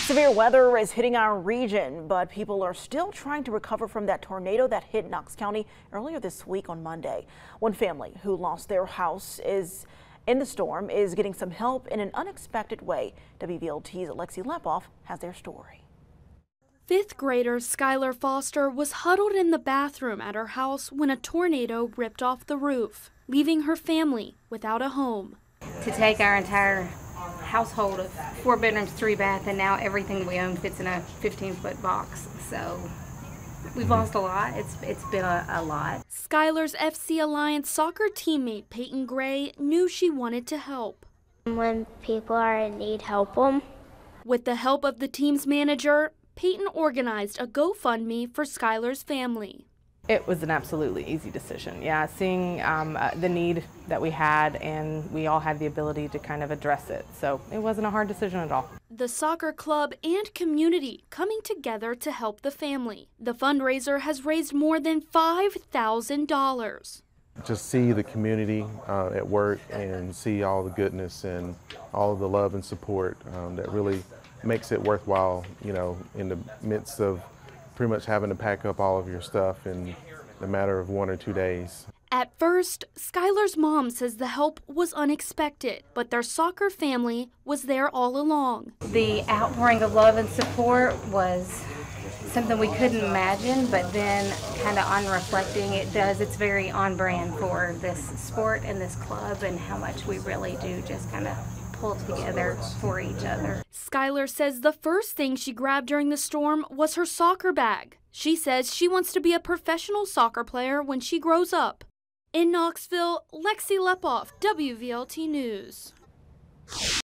Severe weather is hitting our region, but people are still trying to recover from that tornado that hit Knox County earlier this week on Monday. One family who lost their house in the storm is getting some help in an unexpected way. WVLT's Lexi Lepoff has their story. Fifth grader Skylar Foster was huddled in the bathroom at her house when a tornado ripped off the roof, leaving her family without a home. To take our entire household of 4 bedrooms, 3 bath, and now everything we own fits in a 15-foot box. So we've lost a lot. It's been a lot. Skylar's FC Alliance soccer teammate Peyton Gray knew she wanted to help. When people are in need, help them. With the help of the team's manager, Peyton organized a GoFundMe for Skylar's family. It was an absolutely easy decision. Yeah, seeing the need that we had, and we all had the ability to kind of address it. So it wasn't a hard decision at all. The soccer club and community coming together to help the family. The fundraiser has raised more than $5,000. Just see the community at work and see all the goodness and all of the love and support that really makes it worthwhile, you know, in the midst of pretty much having to pack up all of your stuff in a matter of 1 or 2 days. At first, Skylar's mom says the help was unexpected, but their soccer family was there all along. The outpouring of love and support was something we couldn't imagine, but then kind of on reflecting, it's very on brand for this sport and this club and how much we really do just kind of pull together for each other. Skylar says the first thing she grabbed during the storm was her soccer bag. She says she wants to be a professional soccer player when she grows up. In Knoxville, Lexi Lepoff, WVLT News.